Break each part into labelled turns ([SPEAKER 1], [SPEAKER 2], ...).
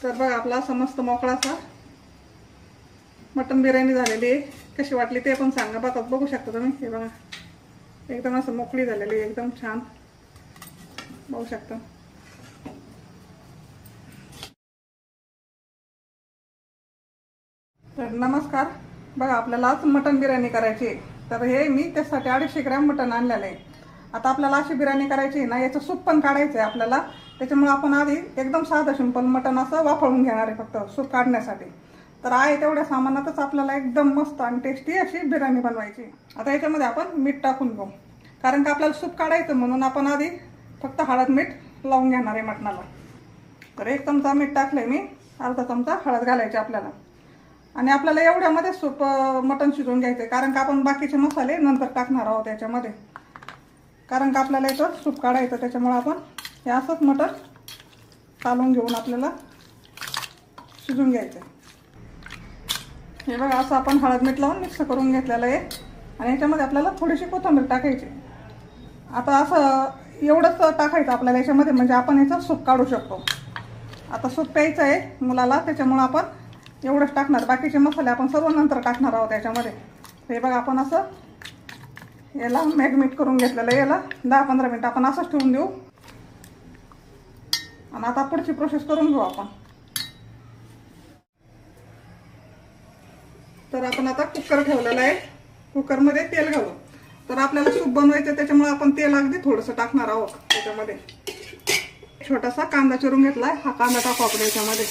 [SPEAKER 1] तर बघा आपला असा मस्त मोकळासा मटन बिर्याणी झालेली आहे. कशी वाटली ते पण सांगा. बघा बघू शकता तुम्ही. हे बघा एकदम असं मोकळी झालेली आहे, एकदम छान बघू शकता. तर नमस्कार. बघा आपल्याला आज मटन बिर्याणी करायची आहे. तर हे मी त्यासाठी 250 ग्रॅम मटन आणलेलं आहे. आता आपल्याला अशी बिर्याणी करायची आहे ना, याचं सूप पण काढायचं आहे आपल्याला. त्याच्यामुळे आपण आधी एकदम साधं सिंपल मटन असं वाफळून घेणार आहे फक्त सूप काढण्यासाठी. तर आहे तेवढ्या सामानातच आपल्याला एकदम मस्त आणि टेस्टी अशी बिर्याणी बनवायची. आता याच्यामध्ये आपण मीठ टाकून घेऊ, कारण का आपल्याला सूप काढायचं म्हणून आपण आधी फक्त हळद मीठ लावून घेणार आहे मटणाला. तर 1 चमचा मीठ टाकलंय मी, अर्धा चमचा हळद घालायची आपल्याला. आणि आपल्याला एवढ्यामध्ये सूप मटण शिजवून घ्यायचं आहे, कारण का आपण बाकीचे मसाले नंतर टाकणार आहोत त्याच्यामध्ये. कारण का आपल्याला इथं सूप काढायचं, त्याच्यामुळे आपण हे असंच मटण कालवून घेऊन आपल्याला शिजवून घ्यायचं आहे. हे बघा असं आपण हळद मीठ लावून मिक्स करून घेतलेलं आहे. आणि याच्यामध्ये आपल्याला थोडीशी कोथिंबीर टाकायची. आता असं एवढंच टाकायचं आपल्याला याच्यामध्ये, म्हणजे आपण याचं सूप काढू शकतो. आता सूप प्यायचं आहे मुलाला, त्याच्यामुळं आपण एवढंच टाकणार. बाकीचे मसाले आपण सर्व नंतर टाकणार आहोत त्याच्यामध्ये. हे बघा आपण असं याला मॅरिनेट करून घेतलेलं आहे. याला 10-15 मिनिट आपण असंच ठेवून देऊ. आणि आता पुढची प्रोसेस करून घेऊ आपण. तर आपण आता कुकर ठेवलेला आहे. कुकरमध्ये तेल घालू. तर आपल्याला सूप बनवायचं, त्याच्यामुळे आपण तेल अगदी थोडंसं टाकणार आहोत त्याच्यामध्ये. छोटासा कांदा चिरून घेतलाय, हा कांदा टाकू आपण याच्यामध्ये.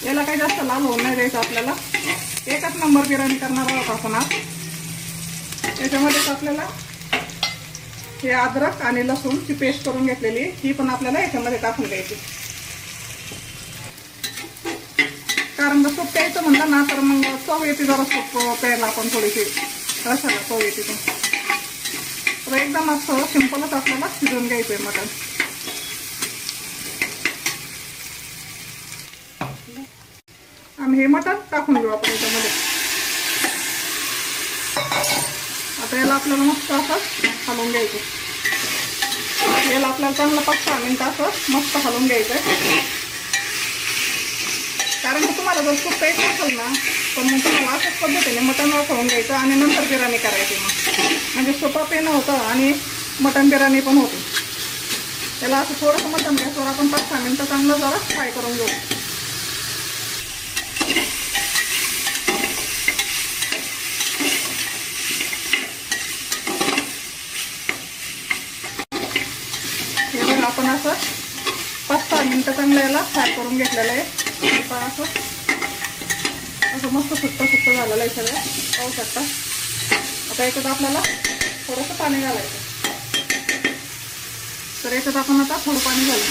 [SPEAKER 1] याला काही जास्त लाल होऊन नाही द्यायचं आपल्याला. एकच नंबर बिर्याणी करणार आहोत आपण आज. त्याच्यामध्येच आपल्याला हे अद्रक आणि लसूणची पेस्ट करून घेतलेली, ही पण आपल्याला याच्यामध्ये टाकून द्यायची. कारण सूप प्यायचं म्हणलं ना, तर मग चव येते जरा सूप प्यायला आपण थोडीशी, रसाला चव येते. तर एकदम असं सिंपलच आपल्याला शिजवून घ्यायचंय मटण. आणि हे मटण टाकून घेऊ आपण याच्यामध्ये. आता याला आपल्याला मस्त असं हलवून घ्यायचं. याला आपल्याला चांगलं 5-6 मिनिटं असं मस्त हलवून घ्यायचं. कारण की तुम्हाला जर सूप प्यायचं असेल ना, तर मग तुम्हाला अशाच पद्धतीने मटण वाफवून घ्यायचं आणि नंतर बिर्याणी करायची. मग म्हणजे सूपा पेनं होतं आणि मटण बिर्याणी पण होते. त्याला असं थोडंसं मटण गॅसवर आपण 5-6 मिनिटं चांगलं जरा फ्राय करून घेऊ. हे बघा आपण असं 5-6 मिनिटं चांगलं याला फ्राय करून घेतलेलं आहे. असं असं मस्त सुट्ट झालेलं आहे सगळं, पाहू शकता. आता याच्यात आपल्याला थोडंसं पाणी घालायचं. तर याच्यात आपण आता थोडं पाणी घालू.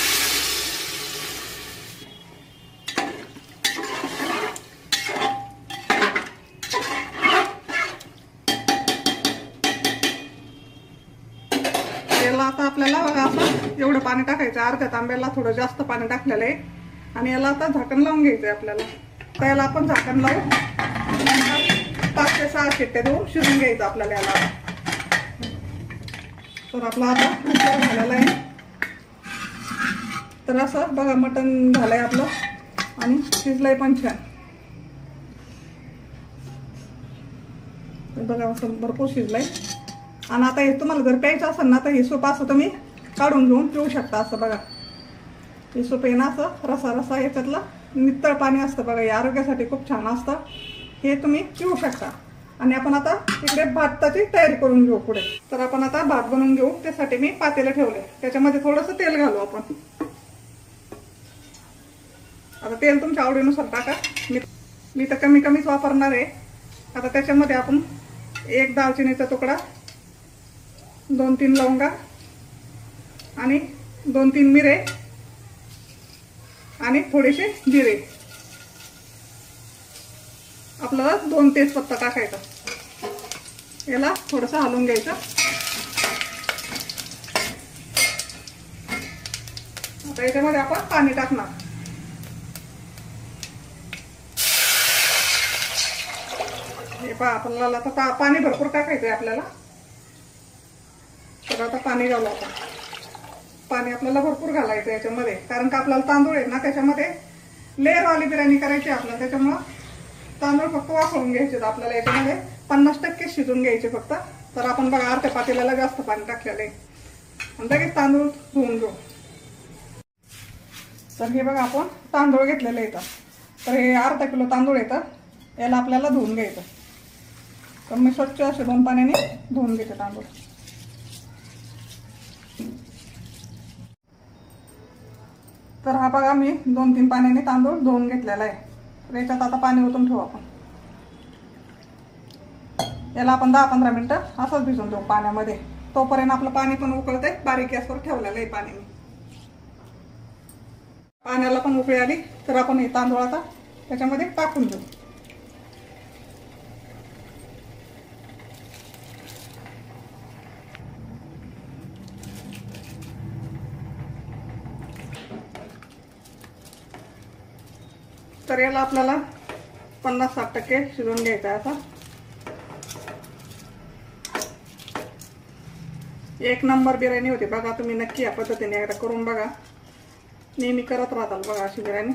[SPEAKER 1] याला आता आपल्याला बघा असं एवढं पाणी टाकायचं. अर्ध्या तांब्याला थोडं जास्त पाणी टाकलेलं आहे. आणि याला आता झाकण लावून घ्यायचं आहे आपल्याला. तर याला आपण झाकण लावून 5 ते 6 शिट्ट्या देऊन शिजून घ्यायचं आपल्याला याला. तर आपला आता कुकर झालेला आहे. तर असं बघा मटण झालंय आपलं आणि शिजलंय पण छान. बघा असं भरपूर शिजलंय. आणि आता हे तुम्हाला जर प्यायचं असेल ना, तर हे सूप असं तुम्ही काढून घेऊन पिऊ शकता. असं बघा हे सूप आहे ना, असं रसा याच्यातलं नितळ पाणी असतं बघा. हे आरोग्यासाठी खूप छान असतं. हे तुम्ही पिऊ शकता. आणि आपण आता इकडे भाताची तयारी करून घेऊ पुढे. तर आपण आता भात बनवून घेऊ. त्यासाठी मी पातेलं ठेवले, त्याच्यामध्ये थोडंसं तेल घालू आपण. आता तेल तुमच्या आवडीनुसार टाका. मी तर कमीच वापरणार आहे. आता त्याच्यामध्ये आपण 1 दालचिनीचा तुकडा, 2-3 लवंगा आणि 2-3 मिरे आणि थोडेसे जिरे. आपल्याला 2 तेजपत्ता टाकायचा. याला थोडंसं हलवून घ्यायचं. आता याच्यामध्ये आपण पाणी टाकणार. हे पहा आपल्याला आता पाणी भरपूर टाकायचं आहे आपल्याला. तर आता पाणी घालू आपण. पाणी आपल्याला भरपूर घालायचं याच्यामध्ये, कारण का आपल्याला तांदूळ आहे ना त्याच्यामध्ये लेअरवाली बिर्याणी करायची आपल्याला. त्याच्यामुळं तांदूळ फक्त वाफवून घ्यायचे आपल्याला, याच्यामध्ये 50% शिजून घ्यायचे फक्त. तर आपण बघा अर्ध्या पातेल्याला जास्त पाणी टाकलेलं आहे आणि लगेच तांदूळ धुवून घेऊ. तर हे बघा आपण तांदूळ घेतलेलं येतं. तर हे अर्धा किलो तांदूळ येतं, याला आपल्याला धुवून घ्यायचं. तर मी स्वच्छ असे 2 पाण्याने धुवून घेते तांदूळ. तर हा बघा मी 2-3 पाण्याने तांदूळ धुवून घेतलेला आहे. तर याच्यात आता पाणी ओतून ठेवू आपण. याला आपण 10-15 मिनिटं असंच भिजून देऊ पाण्यामध्ये. तोपर्यंत आपलं पाणी पण उकळतंय, बारीक गॅसवर ठेवलेलं आहे पाणी. पाण्याला पण उकळी आली तर आपण हे तांदूळ आता त्याच्यामध्ये टाकून देऊ. तर याला आपल्याला 50-60% शिजवून घ्यायचं आहे. आता एक नंबर बिर्याणी होती बघा. तुम्ही नक्की या पद्धतीने एकदा करून बघा, नेहमी करत राहताल बघा अशी बिर्याणी.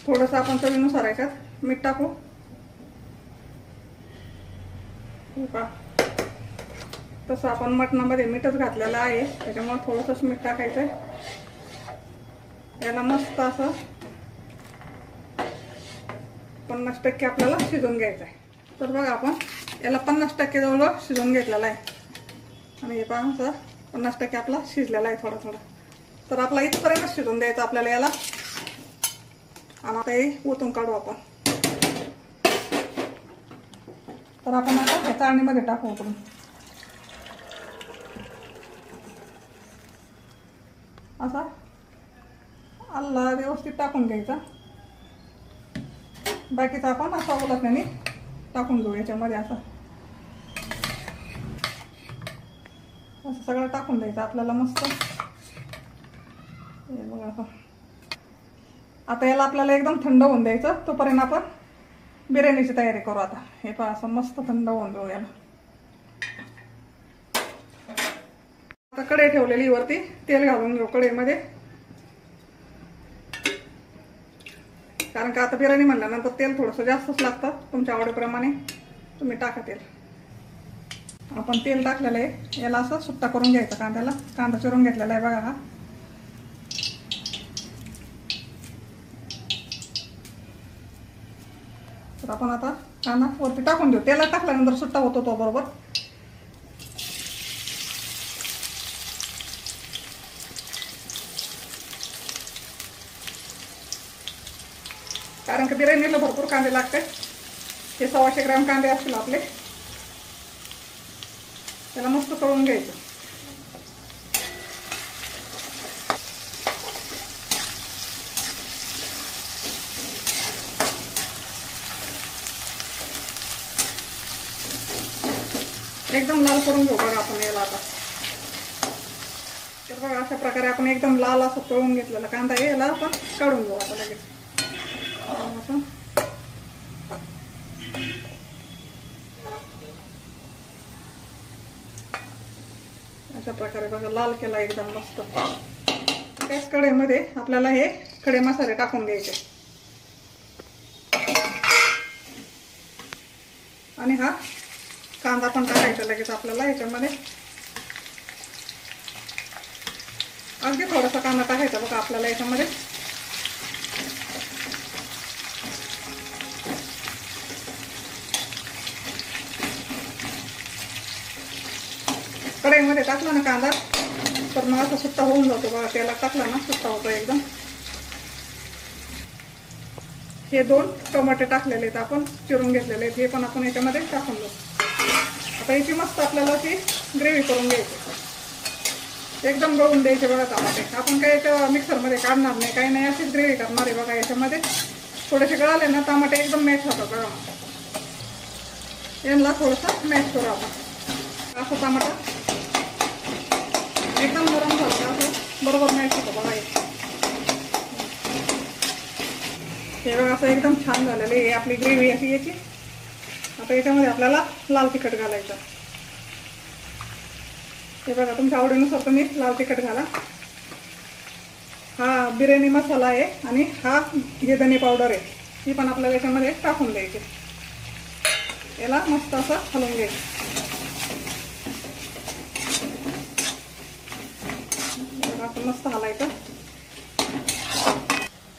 [SPEAKER 1] थोडंसं आपण चवीनुसार याच्यात मीठ टाकू. तसं आपण मटणामध्ये मीठच घातलेलं आहे, त्याच्यामुळे थोडंसंच मीठ टाकायचं आहे. याला मस्त असं 50% आपल्याला शिजवून घ्यायचं आहे. तर बघा आपण याला 50% जवळ शिजवून घेतलेला आहे आणि हे पहा असं 50% आपला शिजलेला आहे थोडा थोडा. तर आपला इथपर्यंत शिजवून द्यायचं आपल्याला याला. आणि आता हे ओतून काढू आपण. तर आपण आता चाळणीमध्ये टाकू आपण. असा आल्ला व्यवस्थित टाकून घ्यायचा. बाकीचा आपण असा उलटण्याने टाकून घेऊ याच्यामध्ये. असं सगळं टाकून द्यायचं आपल्याला मस्त. हे बघा असं. आता याला आपल्याला एकदम थंड होऊन द्यायचं, तोपर्यंत आपण बिर्याणीची तयारी करू. आता हे पहा असं मस्त थंड होऊन देऊ याला. आता कढई ठेवलेली वरती तेल घालून घेऊ कढईमध्ये, कारण का आता बिर्याणी म्हणल्यानंतर तेल थोडंसं जास्तच लागतं. तुमच्या आवडीप्रमाणे तुम्ही टाका तेल. आपण तेल टाकलेलं आहे, याला असं सुट्टा करून घ्यायचा कांद्याला. कांदा चिरून घेतलेला आहे बघा हा. तर आपण आता कांदा वरती टाकून देऊ. तेलात टाकल्यानंतर सुट्टा होतो तो बरोबर. कारण की बिर्याणीला भरपूर कांदे लागते. हे 125 ग्रॅम कांदे असतील आपले. त्याला मस्त तळून घ्यायचं. एकदम लाल करून घेऊ बघा आपण याला आता. तर बघा अशा प्रकारे आपण एकदम लाल असं तळून घेतलेला कांदा आहे, याला आपण काढून घेऊ आता लगेच. अशा प्रकारे बघा लाल केला एकदम मस्त. त्याच कढईमध्ये आपल्याला हे खडे मसाले टाकून घ्यायचे आणि हा कांदा पण टाकायचा लगेच आपल्याला याच्यामध्ये. अगदी थोडासा कांदा टाकायचा बघा आपल्याला याच्यामध्ये. कढईमध्ये टाकला ना कांदा तर मग असा सुट्टा होऊन जातो बघा. तेलात टाकला ना सुट्टा होतो एकदम. हे 2 टमाटे टाकलेले आहेत आपण, चिरून घेतलेले आहेत. हे पण आपण याच्यामध्ये टाकून देऊ. आता याची मस्त आपल्याला ती ग्रेव्ही करून घ्यायची. एकदम गळून द्यायचे बघा टमाटे. आपण काही याच्या मिक्सरमध्ये काढणार नाही, काही नाही, अशीच ग्रेव्ही करणार आहे बघा. याच्यामध्ये थोडेसे गळाले ना टमाटे एकदम मॅच होतात बघा. यांना थोडंसं मॅच करू आपण. असं टमाटा एकदम नरम झालं असं बरोबर मॅच होतं बघा. हे बघा असं एकदम छान झालेलं आहे आपली ग्रेव्ही अशी याची. आता याच्यामध्ये आपल्याला लाल तिखट घालायचं. हे बघा, तुमच्या आवडीनुसार तुम्ही लाल तिखट घाला. हा बिर्याणी मसाला आहे आणि हा हे धने पावडर आहे, ही पण आपल्याला याच्यामध्ये टाकून द्यायची. याला मस्त असं हलवून घ्यायचं. असं मस्त हलायचं.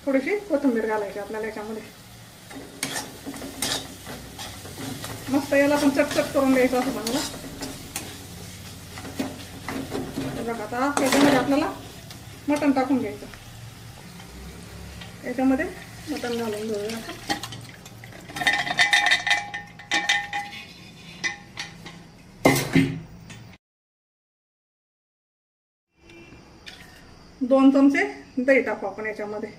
[SPEAKER 1] थोडीशी कोथिंबीर घालायची आपल्याला याच्यामध्ये. मस्त याला पण चटचट करून द्यायचं असं चांगलं. बघा, आता याच्यामध्ये आपल्याला मटण टाकून घ्यायचं. याच्यामध्ये मटण घालून घेऊया. दोन चमचे दही टाकू आपण याच्यामध्ये.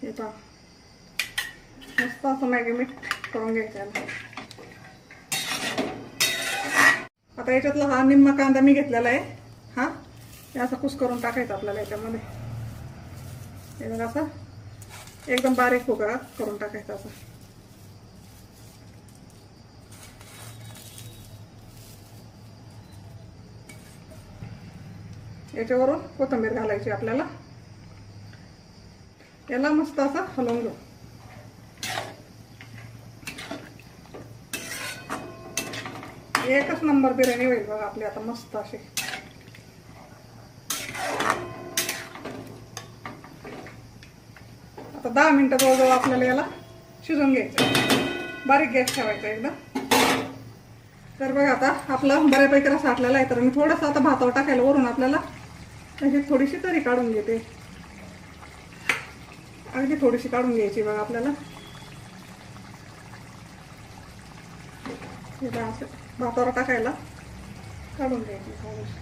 [SPEAKER 1] हे पहा, मस्त असं मॅगी मीठ करून घ्यायचं. आता याच्यातला हा निम्मा कांदा मी घेतलेला आहे. हा असा कुस करून टाकायचा आपल्याला याच्यामध्ये. हे बघा, असं एकदम बारीक भुगा करून टाकायचा असं. याच्यावरून कोथिंबीर घालायची आपल्याला. याला मस्त असं हलवून घेऊ. एकच नंबर बिर्याणी होईल बघा आपली आता मस्त अशी. आता 10 मिनिटं जवळजवळ आपल्याला याला शिजवून घ्यायचं. बारीक गॅस ठेवायचा एकदम. तर बघा, आता आपलं बऱ्यापैकी रस आटलेला आहे. तर मी थोडंसं आता भातावर टाकायला वरून आपल्याला अशी थोडीशी तरी काढून घेते. अगदी थोडीशी काढून घ्यायची बघा आपल्याला. असं भातावर टाकायला काढून घ्यायची थोडीशी.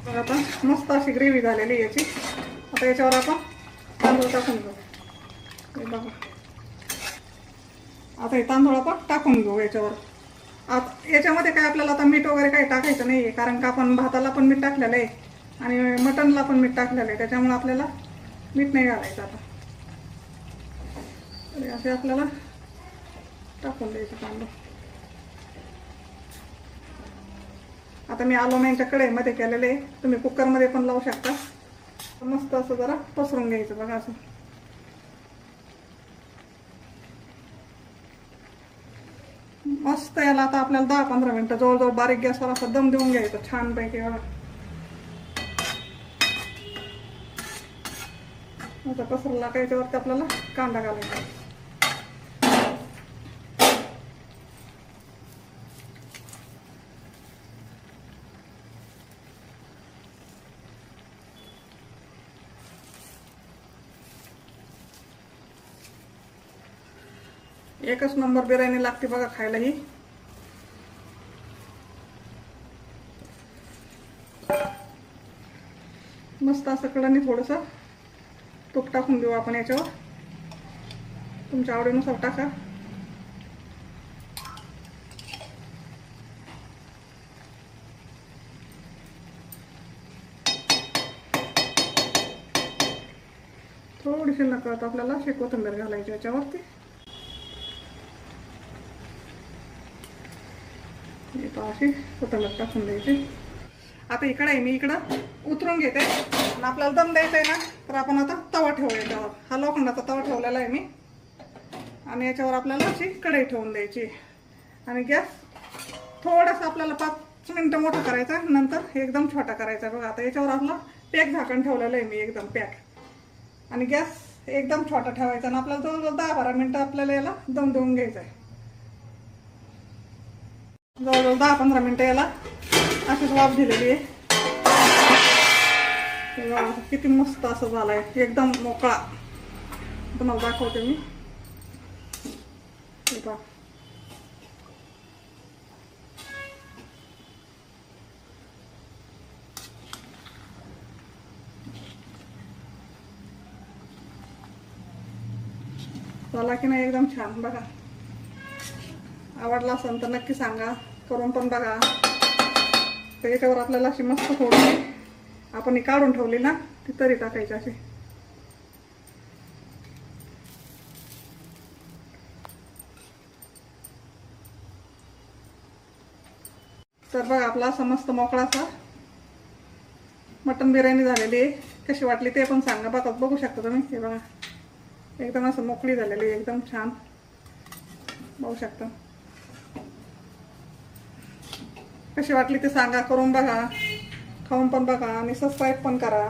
[SPEAKER 1] बघा, आता मस्त अशी ग्रेव्ही झालेली याची. आता याच्यावर आपण तांदूळ टाकून घेऊ. हे बघा, आता हे तांदूळ आपण टाकून घेऊ याच्यावर. आता याच्यामध्ये काय आपल्याला आता मीठ वगैरे काही टाकायचं नाही आहे, कारण का आपण भाताला पण मीठ टाकलेलं आहे आणि मटनला पण मीठ टाकलेलं आहे. त्याच्यामुळे आपल्याला मीठ नाही घालायचं. आता असे आपल्याला टाकून द्यायचं तांदूळ. आता मी अल्युमिनियमच्या कढईमध्ये केलेले आहे. तुम्ही कुकरमध्ये पण लावू शकता. मस्त असं जरा पसरून घ्यायचं बघा असं. मस्त याला आता आपल्याला 10-15 मिनिटं जवळजवळ बारीक गॅसवर असं दम देऊन घ्यायचं छानपैकी. आता पसरला का याच्यावरती आपल्याला कांदा घालायचा. एकच नंबर बिर्याणी लागते बघा खायला ही. मस्त असं कडाने थोडंसं तूप टाकून देऊ आपण याच्यावर. तुमच्या आवडीनुसार टाका. थोडीशी नकळत आपल्याला अशी कोथिंबीर घालायची याच्यावरती. अशी कोथिंबीर टाकून द्यायची. आता इकडे मी इकडं उतरून घेते. आणि आपल्याला दम द्यायचा आहे ना, तर आपण आता तवा ठेवू याच्यावर. हा लोखंडाचा तवा ठेवलेला आहे मी. आणि याच्यावर आपल्याला अशी कढई ठेवून द्यायची. आणि गॅस थोडासा आपल्याला 5 मिनिटं मोठा करायचा, नंतर एकदम छोटा करायचा. बघा, आता याच्यावर आपला पॅक झाकण ठेवलेलं आहे मी एकदम पॅक. आणि गॅस एकदम छोटा ठेवायचा. आणि आपल्याला जवळजवळ 10-12 मिनिटं आपल्याला याला दम देऊन घ्यायचा आहे. जवळजवळ 10-15 मिनिटं याला अशीच वाफ दिलेली आहे. किती मस्त असं झालंय, एकदम मोकळा. तुम्हाला दाखवते मी. झाला की नाही एकदम छान. बघा, आवडला असेल तर नक्की सांगा. करून पण बघा. तर याच्यावर आपल्याला अशी मस्त थोडी आपण काढून ठेवली ना, ती तरी टाकायची अशी. तर बघा आपला असा मस्त मोकळासा मटन बिर्याणी झालेली आहे. कशी वाटली ते पण सांगा. बघा बघू शकता तुम्ही. हे बघा एकदम असं मोकळी झालेली आहे, एकदम छान बघू शकता. कशी वाटली ते सांगा. करून बघा, खाऊन पण बघा आणि सबस्क्राईब पण करा.